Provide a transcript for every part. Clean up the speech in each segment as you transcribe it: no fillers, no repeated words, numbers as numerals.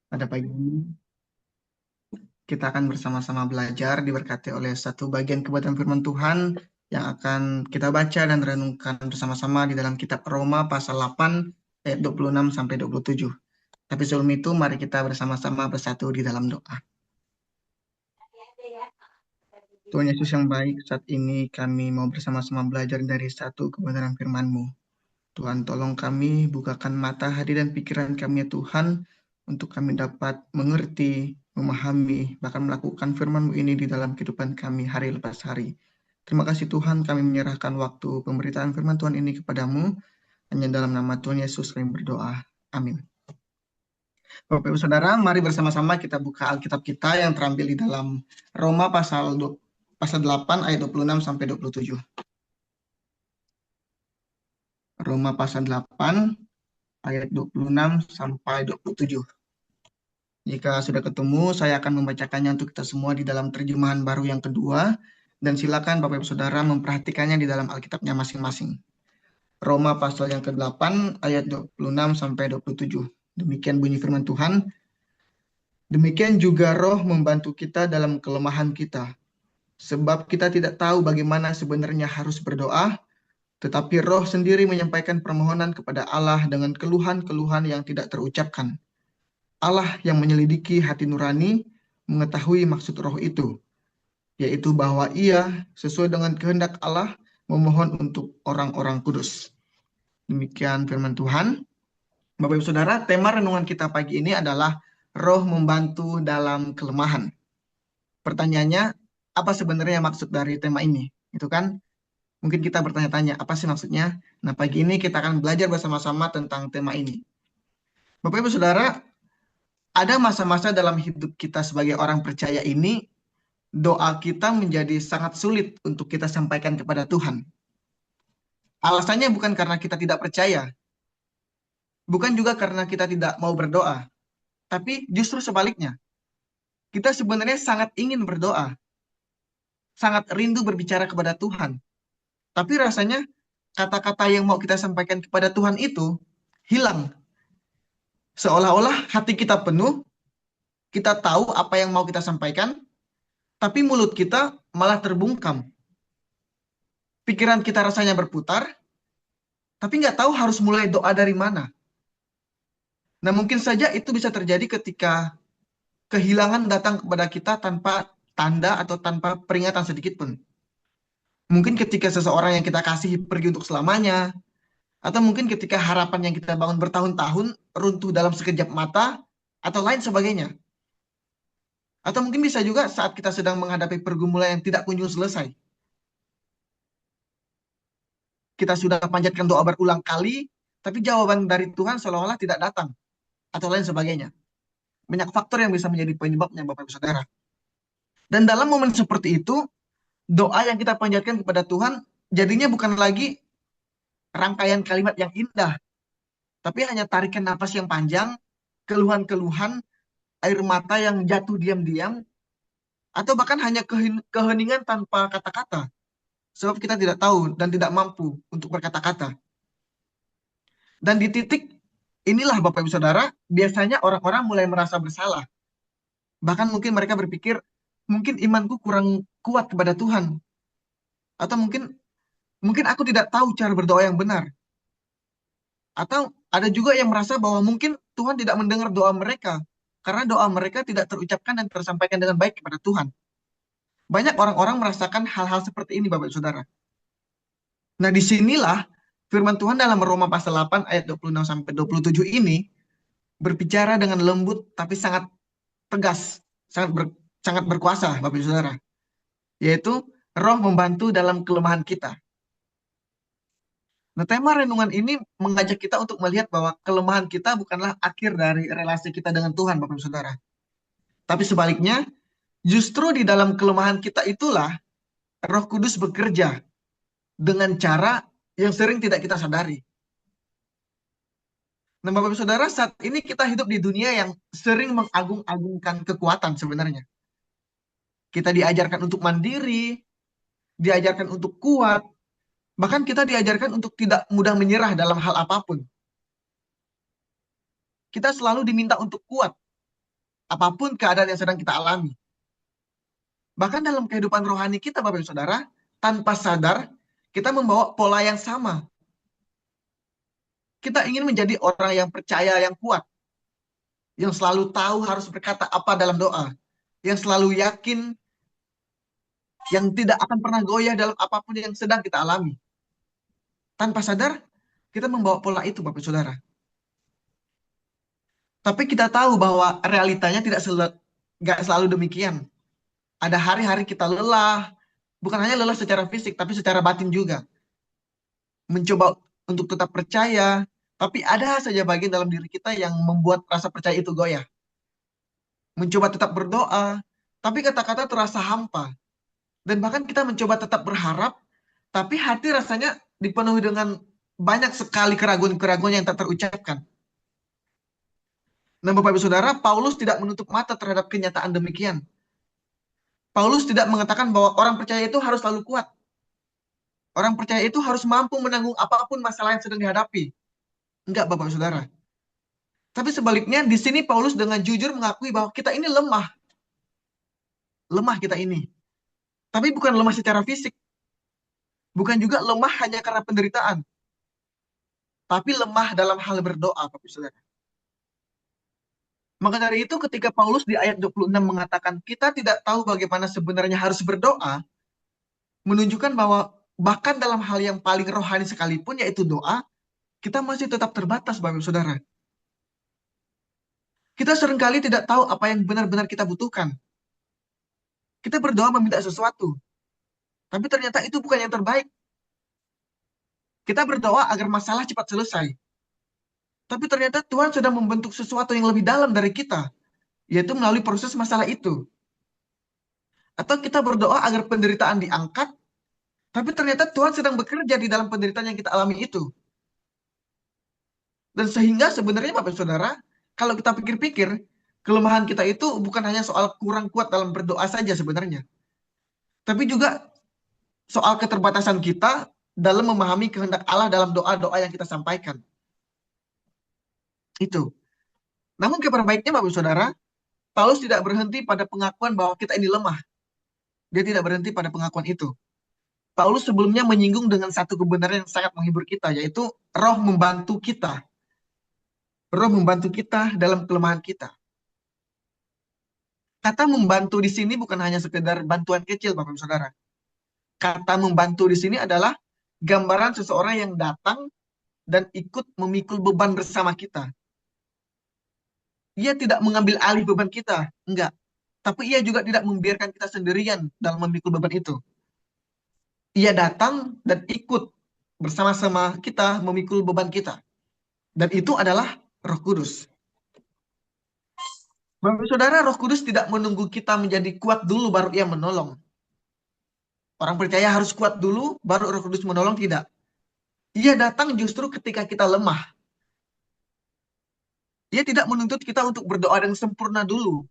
Pada pagi ini kita akan bersama-sama belajar diberkati oleh satu bagian kebenaran firman Tuhan yang akan kita baca dan renungkan bersama-sama di dalam kitab Roma pasal 8 ayat 26 sampai 27. Tapi sebelum itu mari kita bersama-sama bersatu di dalam doa. Tuhan Yesus yang baik, saat ini kami mau bersama-sama belajar dari satu kebenaran firman-Mu. Tuhan, tolong kami bukakan mata hati dan pikiran kami ya Tuhan, untuk kami dapat mengerti, memahami, bahkan melakukan firman-Mu ini di dalam kehidupan kami hari lepas hari. Terima kasih Tuhan, kami menyerahkan waktu pemberitaan firman Tuhan ini kepadamu. Hanya dalam nama Tuhan Yesus kami berdoa. Amin. Bapak Ibu Saudara, mari bersama-sama kita buka Alkitab kita yang terambil di dalam Roma pasal 8 ayat 26 sampai 27. Roma pasal 8 ayat 26 sampai 27. Jika sudah ketemu, saya akan membacakannya untuk kita semua di dalam terjemahan baru yang kedua. Dan silakan Bapak Ibu Saudara memperhatikannya di dalam Alkitabnya masing-masing. Roma pasal yang ke-8 ayat 26 sampai 27. Demikian bunyi firman Tuhan. Demikian juga Roh membantu kita dalam kelemahan kita. Sebab kita tidak tahu bagaimana sebenarnya harus berdoa, tetapi Roh sendiri menyampaikan permohonan kepada Allah dengan keluhan-keluhan yang tidak terucapkan. Allah yang menyelidiki hati nurani mengetahui maksud Roh itu, yaitu bahwa Ia sesuai dengan kehendak Allah memohon untuk orang-orang kudus. Demikian firman Tuhan. Bapak Ibu Saudara, tema renungan kita pagi ini adalah Roh membantu dalam kelemahan. Pertanyaannya, apa sebenarnya maksud dari tema ini? Itu kan mungkin kita bertanya-tanya, apa sih maksudnya? Nah, pagi ini kita akan belajar bersama-sama tentang tema ini. Bapak Ibu Saudara, ada masa-masa dalam hidup kita sebagai orang percaya ini, doa kita menjadi sangat sulit untuk kita sampaikan kepada Tuhan. Alasannya bukan karena kita tidak percaya, bukan juga karena kita tidak mau berdoa, tapi justru sebaliknya. Kita sebenarnya sangat ingin berdoa, sangat rindu berbicara kepada Tuhan. Tapi rasanya kata-kata yang mau kita sampaikan kepada Tuhan itu hilang. Seolah-olah hati kita penuh, kita tahu apa yang mau kita sampaikan, tapi mulut kita malah terbungkam. Pikiran kita rasanya berputar, tapi nggak tahu harus mulai doa dari mana. Nah, mungkin saja itu bisa terjadi ketika kehilangan datang kepada kita tanpa tanda atau tanpa peringatan sedikit pun. Mungkin ketika seseorang yang kita kasih pergi untuk selamanya, atau mungkin ketika harapan yang kita bangun bertahun-tahun runtuh dalam sekejap mata, atau lain sebagainya. Atau mungkin bisa juga saat kita sedang menghadapi pergumulan yang tidak kunjung selesai. Kita sudah panjatkan doa berulang kali, tapi jawaban dari Tuhan seolah-olah tidak datang, atau lain sebagainya. Banyak faktor yang bisa menjadi penyebabnya, Bapak Ibu Saudara. Dan dalam momen seperti itu, doa yang kita panjatkan kepada Tuhan jadinya bukan lagi rangkaian kalimat yang indah, tapi hanya tarikan napas yang panjang, keluhan-keluhan, air mata yang jatuh diam-diam, atau bahkan hanya keheningan tanpa kata-kata. Sebab kita tidak tahu dan tidak mampu untuk berkata-kata. Dan di titik inilah Bapak Ibu Saudara, biasanya orang-orang mulai merasa bersalah. Bahkan mungkin mereka berpikir, mungkin imanku kurang kuat kepada Tuhan. Atau mungkin aku tidak tahu cara berdoa yang benar. Atau ada juga yang merasa bahwa mungkin Tuhan tidak mendengar doa mereka. Karena doa mereka tidak terucapkan dan tersampaikan dengan baik kepada Tuhan. Banyak orang-orang merasakan hal-hal seperti ini Bapak Ibu Saudara. Nah, disinilah firman Tuhan dalam Roma pasal 8 ayat 26 sampai 27 ini berbicara dengan lembut tapi sangat tegas, sangat berkuasa Bapak Ibu Saudara. Yaitu Roh membantu dalam kelemahan kita. Nah, tema renungan ini mengajak kita untuk melihat bahwa kelemahan kita bukanlah akhir dari relasi kita dengan Tuhan Bapak Ibu Saudara. Tapi sebaliknya, justru di dalam kelemahan kita itulah Roh Kudus bekerja dengan cara yang sering tidak kita sadari. Nah, Bapak Ibu Saudara, saat ini kita hidup di dunia yang sering mengagung-agungkan kekuatan sebenarnya. Kita diajarkan untuk mandiri, diajarkan untuk kuat, bahkan kita diajarkan untuk tidak mudah menyerah dalam hal apapun. Kita selalu diminta untuk kuat, apapun keadaan yang sedang kita alami. Bahkan dalam kehidupan rohani kita, Bapak Ibu Saudara, tanpa sadar, kita membawa pola yang sama. Kita ingin menjadi orang yang percaya, yang kuat, yang selalu tahu harus berkata apa dalam doa, yang selalu yakin, yang tidak akan pernah goyah dalam apapun yang sedang kita alami. Tanpa sadar, kita membawa pola itu, Bapak Saudara. Tapi kita tahu bahwa realitanya nggak selalu demikian. Ada hari-hari kita lelah, bukan hanya lelah secara fisik, tapi secara batin juga. Mencoba untuk tetap percaya, tapi ada saja bagian dalam diri kita yang membuat rasa percaya itu goyah. Mencoba tetap berdoa, tapi kata-kata terasa hampa. Dan bahkan kita mencoba tetap berharap, tapi hati rasanya dipenuhi dengan banyak sekali keraguan-keraguan yang tak terucapkan. Nah, Bapak Ibu Saudara, Paulus tidak menutup mata terhadap kenyataan demikian. Paulus tidak mengatakan bahwa orang percaya itu harus selalu kuat. Orang percaya itu harus mampu menanggung apapun masalah yang sedang dihadapi. Enggak, Bapak Ibu Saudara. Tapi sebaliknya, di sini Paulus dengan jujur mengakui bahwa kita ini lemah. Lemah kita ini. Tapi bukan lemah secara fisik. Bukan juga lemah hanya karena penderitaan. Tapi lemah dalam hal berdoa, Bapak Ibu Saudara. Maka dari itu ketika Paulus di ayat 26 mengatakan kita tidak tahu bagaimana sebenarnya harus berdoa, menunjukkan bahwa bahkan dalam hal yang paling rohani sekalipun, yaitu doa, kita masih tetap terbatas, Bapak Saudara. Kita seringkali tidak tahu apa yang benar-benar kita butuhkan. Kita berdoa meminta sesuatu, tapi ternyata itu bukan yang terbaik. Kita berdoa agar masalah cepat selesai, tapi ternyata Tuhan sudah membentuk sesuatu yang lebih dalam dari kita, yaitu melalui proses masalah itu. Atau kita berdoa agar penderitaan diangkat, tapi ternyata Tuhan sedang bekerja di dalam penderitaan yang kita alami itu. Dan sehingga sebenarnya Bapak Saudara, kalau kita pikir-pikir, kelemahan kita itu bukan hanya soal kurang kuat dalam berdoa saja sebenarnya. Tapi juga soal keterbatasan kita dalam memahami kehendak Allah dalam doa-doa yang kita sampaikan. Itu. Namun kabar baiknya Bapak Saudara, Paulus tidak berhenti pada pengakuan bahwa kita ini lemah. Dia tidak berhenti pada pengakuan itu. Paulus sebelumnya menyinggung dengan satu kebenaran yang sangat menghibur kita, yaitu Roh membantu kita. Roh membantu kita dalam kelemahan kita. Kata membantu di sini bukan hanya sekedar bantuan kecil, Bapak Ibu Saudara. Kata membantu di sini adalah gambaran seseorang yang datang dan ikut memikul beban bersama kita. Ia tidak mengambil alih beban kita, enggak. Tapi ia juga tidak membiarkan kita sendirian dalam memikul beban itu. Ia datang dan ikut bersama-sama kita memikul beban kita. Dan itu adalah Roh Kudus. Bapak Saudara, Roh Kudus tidak menunggu kita menjadi kuat dulu baru ia menolong. Orang percaya harus kuat dulu baru Roh Kudus menolong, tidak. Ia datang justru ketika kita lemah. Ia tidak menuntut kita untuk berdoa yang sempurna dulu.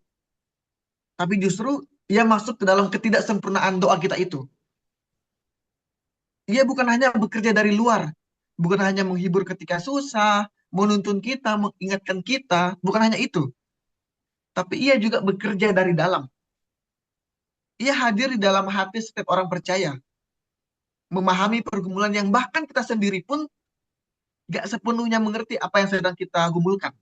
Tapi justru ia masuk ke dalam ketidaksempurnaan doa kita itu. Ia bukan hanya bekerja dari luar, bukan hanya menghibur ketika susah, menuntun kita, mengingatkan kita, bukan hanya itu. Tapi ia juga bekerja dari dalam. Ia hadir di dalam hati setiap orang percaya. Memahami pergumulan yang bahkan kita sendiri pun gak sepenuhnya mengerti apa yang sedang kita gumulkan.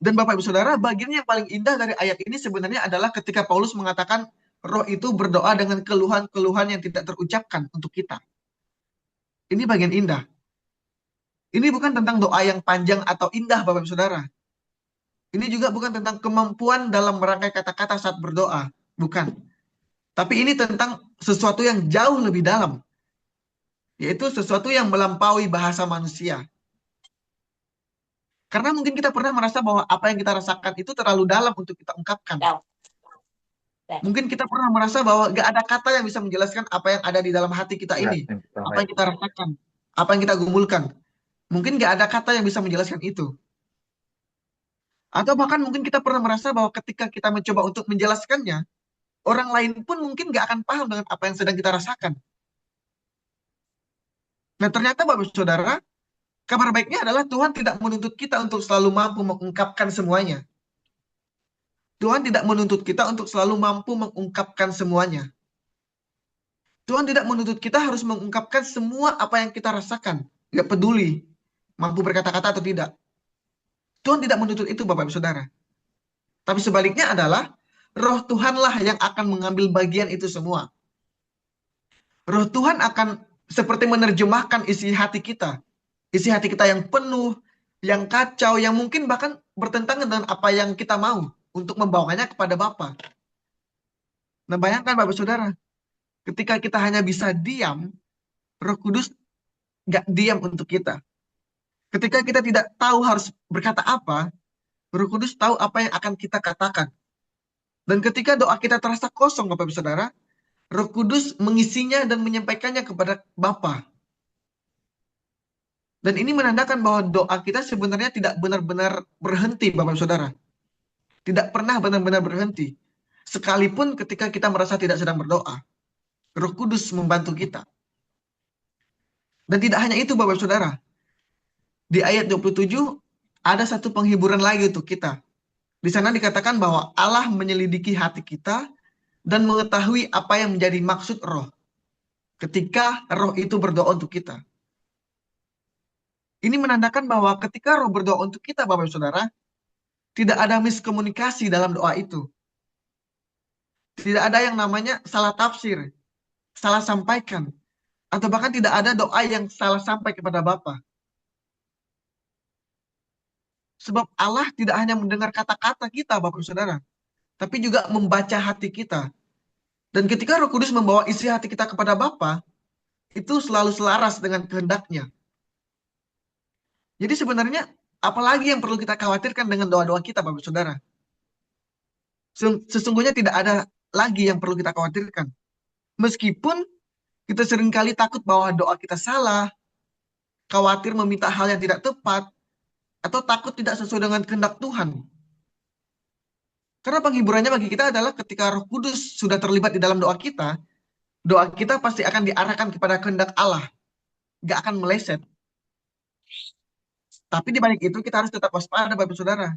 Dan Bapak Ibu Saudara, bagian yang paling indah dari ayat ini sebenarnya adalah ketika Paulus mengatakan Roh itu berdoa dengan keluhan-keluhan yang tidak terucapkan untuk kita. Ini bagian indah. Ini bukan tentang doa yang panjang atau indah, Bapak Ibu Saudara. Ini juga bukan tentang kemampuan dalam merangkai kata-kata saat berdoa. Bukan. Tapi ini tentang sesuatu yang jauh lebih dalam. Yaitu sesuatu yang melampaui bahasa manusia. Karena mungkin kita pernah merasa bahwa apa yang kita rasakan itu terlalu dalam untuk kita ungkapkan. Mungkin kita pernah merasa bahwa gak ada kata yang bisa menjelaskan apa yang ada di dalam hati kita ini. Apa yang kita rasakan. Apa yang kita gumulkan. Mungkin gak ada kata yang bisa menjelaskan itu. Atau bahkan mungkin kita pernah merasa bahwa ketika kita mencoba untuk menjelaskannya, orang lain pun mungkin gak akan paham dengan apa yang sedang kita rasakan. Nah ternyata Bapak Saudara, kabar baiknya adalah Tuhan tidak menuntut kita untuk selalu mampu mengungkapkan semuanya. Tuhan tidak menuntut kita untuk selalu mampu mengungkapkan semuanya. Tuhan tidak menuntut kita harus mengungkapkan semua apa yang kita rasakan. Nggak peduli mampu berkata-kata atau tidak. Tuhan tidak menuntut itu, Bapak Ibu Saudara. Tapi sebaliknya adalah Roh Tuhanlah yang akan mengambil bagian itu semua. Roh Tuhan akan seperti menerjemahkan isi hati kita. Isi hati kita yang penuh, yang kacau, yang mungkin bahkan bertentangan dengan apa yang kita mau untuk membawanya kepada Bapa. Nah, bayangkan Bapak Saudara, ketika kita hanya bisa diam, Roh Kudus nggak diam untuk kita. Ketika kita tidak tahu harus berkata apa, Roh Kudus tahu apa yang akan kita katakan. Dan ketika doa kita terasa kosong, Bapak Ibu Saudara, Roh Kudus mengisinya dan menyampaikannya kepada Bapa. Dan ini menandakan bahwa doa kita sebenarnya tidak benar-benar berhenti, Bapak Ibu Saudara. Tidak pernah benar-benar berhenti. Sekalipun ketika kita merasa tidak sedang berdoa, Roh Kudus membantu kita. Dan tidak hanya itu, Bapak Ibu Saudara. Di ayat 27, ada satu penghiburan lagi untuk kita. Di sana dikatakan bahwa Allah menyelidiki hati kita dan mengetahui apa yang menjadi maksud roh. Ketika roh itu berdoa untuk kita. Ini menandakan bahwa ketika roh berdoa untuk kita, Bapak Ibu Saudara, tidak ada miskomunikasi dalam doa itu. Tidak ada yang namanya salah tafsir, salah sampaikan, atau bahkan tidak ada doa yang salah sampai kepada Bapa. Sebab Allah tidak hanya mendengar kata-kata kita, Bapak Saudara, tapi juga membaca hati kita. Dan ketika Roh Kudus membawa isi hati kita kepada Bapa, itu selalu selaras dengan kehendaknya. Jadi sebenarnya apalagi yang perlu kita khawatirkan dengan doa-doa kita, Bapak Saudara? Sesungguhnya tidak ada lagi yang perlu kita khawatirkan. Meskipun kita seringkali takut bahwa doa kita salah, khawatir meminta hal yang tidak tepat, atau takut tidak sesuai dengan kehendak Tuhan. Karena penghiburannya bagi kita adalah ketika Roh Kudus sudah terlibat di dalam doa kita pasti akan diarahkan kepada kehendak Allah. Gak akan meleset. Tapi di balik itu kita harus tetap waspada, Bapak Saudara.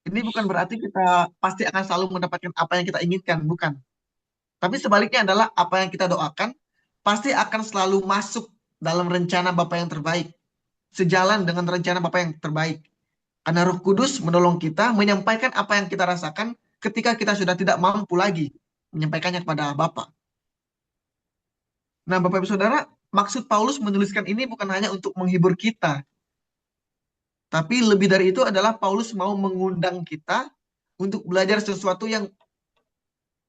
Ini bukan berarti kita pasti akan selalu mendapatkan apa yang kita inginkan, bukan. Tapi sebaliknya adalah apa yang kita doakan pasti akan selalu masuk dalam rencana Bapa yang terbaik. Sejalan dengan rencana Bapa yang terbaik. Karena Roh Kudus menolong kita menyampaikan apa yang kita rasakan ketika kita sudah tidak mampu lagi menyampaikannya kepada Bapa. Nah, Bapak Ibu Saudara, maksud Paulus menuliskan ini bukan hanya untuk menghibur kita, tapi lebih dari itu adalah Paulus mau mengundang kita untuk belajar sesuatu yang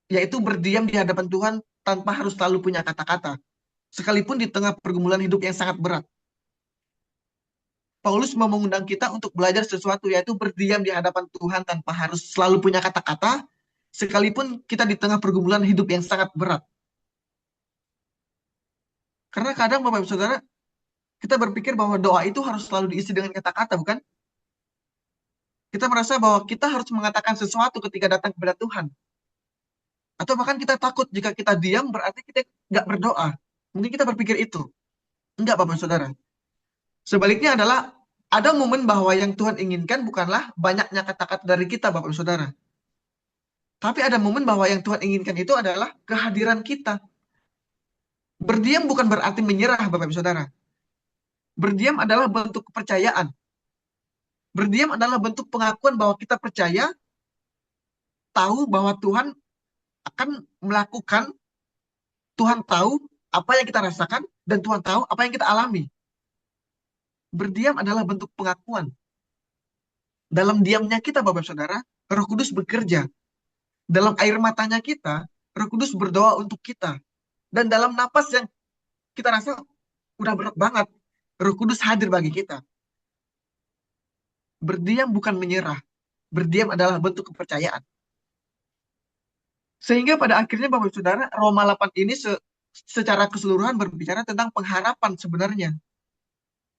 yaitu berdiam di hadapan Tuhan tanpa harus selalu punya kata-kata, sekalipun di tengah pergumulan hidup yang sangat berat. Paulus mau mengundang kita untuk belajar sesuatu, yaitu berdiam di hadapan Tuhan tanpa harus selalu punya kata-kata, sekalipun kita di tengah pergumulan hidup yang sangat berat. Karena kadang Bapak Ibu Saudara, kita berpikir bahwa doa itu harus selalu diisi dengan kata-kata, bukan? Kita merasa bahwa kita harus mengatakan sesuatu ketika datang kepada Tuhan. Atau bahkan kita takut jika kita diam berarti kita nggak berdoa. Mungkin kita berpikir itu. Enggak, Bapak Saudara. Sebaliknya adalah ada momen bahwa yang Tuhan inginkan bukanlah banyaknya kata-kata dari kita, Bapak Saudara. Tapi ada momen bahwa yang Tuhan inginkan itu adalah kehadiran kita. Berdiam bukan berarti menyerah, Bapak Saudara. Berdiam adalah bentuk kepercayaan. Berdiam adalah bentuk pengakuan bahwa kita percaya, tahu bahwa Tuhan akan melakukan, Tuhan tahu apa yang kita rasakan, dan Tuhan tahu apa yang kita alami. Berdiam adalah bentuk pengakuan. Dalam diamnya kita, Bapak Saudara, Roh Kudus bekerja. Dalam air matanya kita, Roh Kudus berdoa untuk kita. Dan dalam napas yang kita rasa udah berat banget, Roh Kudus hadir bagi kita. Berdiam bukan menyerah. Berdiam adalah bentuk kepercayaan. Sehingga pada akhirnya Bapak Saudara, Roma 8 ini secara keseluruhan berbicara tentang pengharapan sebenarnya.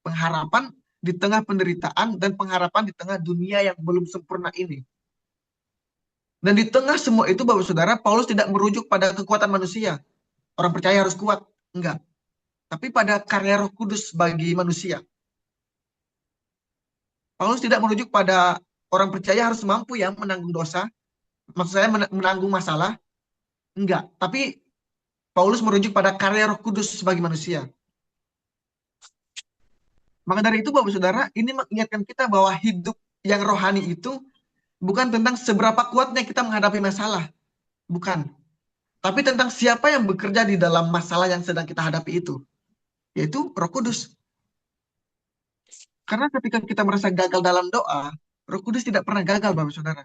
Pengharapan di tengah penderitaan dan pengharapan di tengah dunia yang belum sempurna ini. Dan di tengah semua itu, Bapak Saudara, Paulus tidak merujuk pada kekuatan manusia. Orang percaya harus kuat. Enggak. Tapi pada karya Roh Kudus bagi manusia. Paulus tidak merujuk pada orang percaya harus mampu ya menanggung dosa. Maksud saya menanggung masalah. Enggak. Tapi Paulus merujuk pada karya Roh Kudus sebagai manusia. Maka dari itu Bapak Saudara, ini mengingatkan kita bahwa hidup yang rohani itu bukan tentang seberapa kuatnya kita menghadapi masalah. Bukan. Tapi tentang siapa yang bekerja di dalam masalah yang sedang kita hadapi itu. Yaitu Roh Kudus. Karena ketika kita merasa gagal dalam doa, Roh Kudus tidak pernah gagal, Bapak Saudara.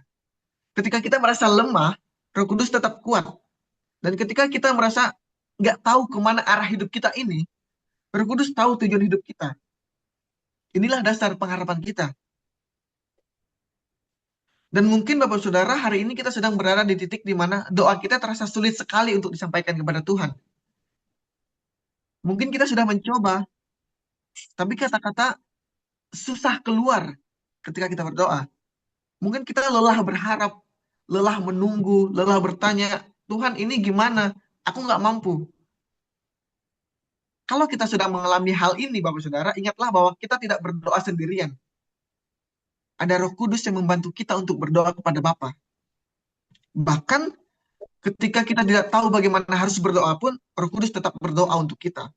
Ketika kita merasa lemah, Roh Kudus tetap kuat. Dan ketika kita merasa nggak tahu kemana arah hidup kita ini, Roh Kudus tahu tujuan hidup kita. Inilah dasar pengharapan kita. Dan mungkin Bapak Saudara, hari ini kita sedang berada di titik di mana doa kita terasa sulit sekali untuk disampaikan kepada Tuhan. Mungkin kita sudah mencoba, tapi kata-kata susah keluar ketika kita berdoa. Mungkin kita lelah berharap, lelah menunggu, lelah bertanya, Tuhan ini gimana? Aku nggak mampu. Kalau kita sudah mengalami hal ini, Bapak Saudara, ingatlah bahwa kita tidak berdoa sendirian. Ada Roh Kudus yang membantu kita untuk berdoa kepada Bapa. Bahkan ketika kita tidak tahu bagaimana harus berdoa pun, Roh Kudus tetap berdoa untuk kita.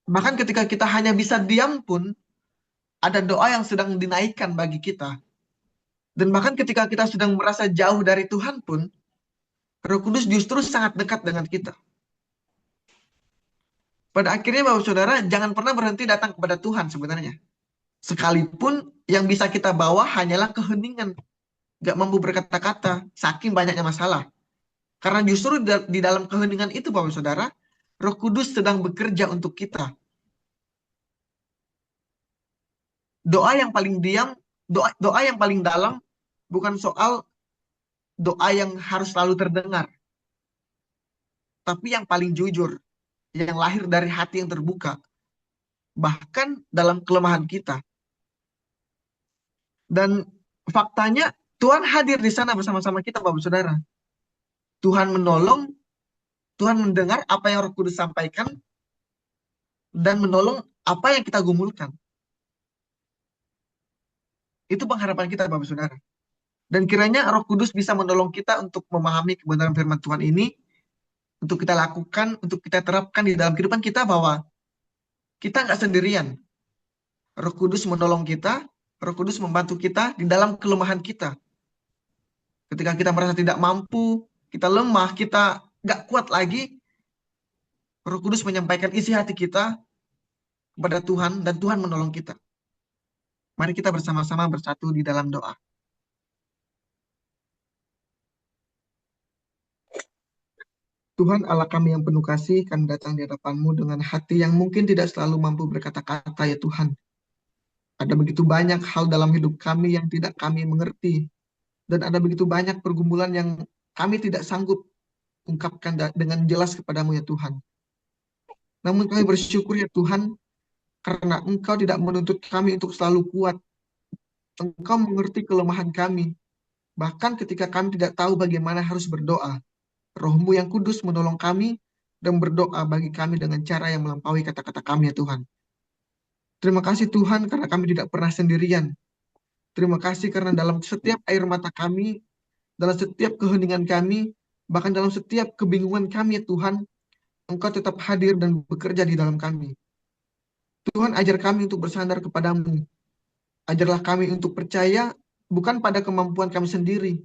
Bahkan ketika kita hanya bisa diam pun, ada doa yang sedang dinaikkan bagi kita. Dan bahkan ketika kita sedang merasa jauh dari Tuhan pun, Roh Kudus justru sangat dekat dengan kita. Pada akhirnya Bapak Saudara, jangan pernah berhenti datang kepada Tuhan sebenarnya. Sekalipun yang bisa kita bawa hanyalah keheningan. Gak mampu berkata-kata, saking banyaknya masalah. Karena justru di dalam keheningan itu Bapak Saudara, Roh Kudus sedang bekerja untuk kita. Doa yang paling diam, doa yang paling dalam, bukan soal doa yang harus selalu terdengar. Tapi yang paling jujur, yang lahir dari hati yang terbuka. Bahkan dalam kelemahan kita. Dan faktanya Tuhan hadir di sana bersama-sama kita, Bapak Saudara. Tuhan menolong, Tuhan mendengar apa yang Roh Kudus sampaikan, dan menolong apa yang kita gumulkan. Itu pengharapan kita, Bapak Saudara. Dan kiranya Roh Kudus bisa menolong kita untuk memahami kebenaran firman Tuhan ini, untuk kita lakukan, untuk kita terapkan di dalam kehidupan kita bahwa kita nggak sendirian. Roh Kudus menolong kita, Roh Kudus membantu kita di dalam kelemahan kita. Ketika kita merasa tidak mampu, kita lemah, kita nggak kuat lagi, Roh Kudus menyampaikan isi hati kita kepada Tuhan, dan Tuhan menolong kita. Mari kita bersama-sama bersatu di dalam doa. Tuhan Allah kami yang penuh kasih, kami datang di hadapan-Mu dengan hati yang mungkin tidak selalu mampu berkata-kata ya Tuhan. Ada begitu banyak hal dalam hidup kami yang tidak kami mengerti. Dan ada begitu banyak pergumulan yang kami tidak sanggup ungkapkan dengan jelas kepadamu ya Tuhan. Namun kami bersyukur ya Tuhan, karena Engkau tidak menuntut kami untuk selalu kuat. Engkau mengerti kelemahan kami. Bahkan ketika kami tidak tahu bagaimana harus berdoa, Roh-Mu yang kudus menolong kami dan berdoa bagi kami dengan cara yang melampaui kata-kata kami ya Tuhan. Terima kasih Tuhan karena kami tidak pernah sendirian. Terima kasih karena dalam setiap air mata kami, dalam setiap keheningan kami, bahkan dalam setiap kebingungan kami ya Tuhan, Engkau tetap hadir dan bekerja di dalam kami. Tuhan ajar kami untuk bersandar kepadamu. Ajarlah kami untuk percaya bukan pada kemampuan kami sendiri,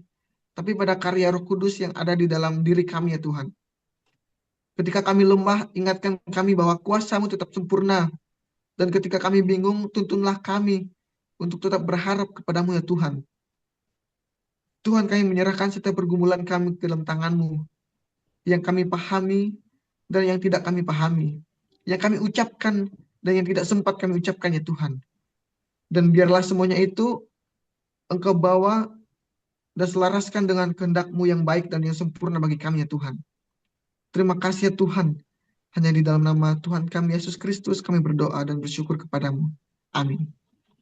tapi pada karya Roh Kudus yang ada di dalam diri kami ya Tuhan. Ketika kami lemah, ingatkan kami bahwa kuasa-Mu tetap sempurna. Dan ketika kami bingung, tuntunlah kami untuk tetap berharap kepadamu ya Tuhan. Tuhan, kami menyerahkan setiap pergumulan kami ke dalam tangan-Mu, yang kami pahami dan yang tidak kami pahami, yang kami ucapkan dan yang tidak sempat kami ucapkan ya Tuhan. Dan biarlah semuanya itu Engkau bawa dan selaraskan dengan kehendak-Mu yang baik dan yang sempurna bagi kami ya Tuhan. Terima kasih ya Tuhan. Hanya di dalam nama Tuhan kami Yesus Kristus kami berdoa dan bersyukur kepadamu. Amin.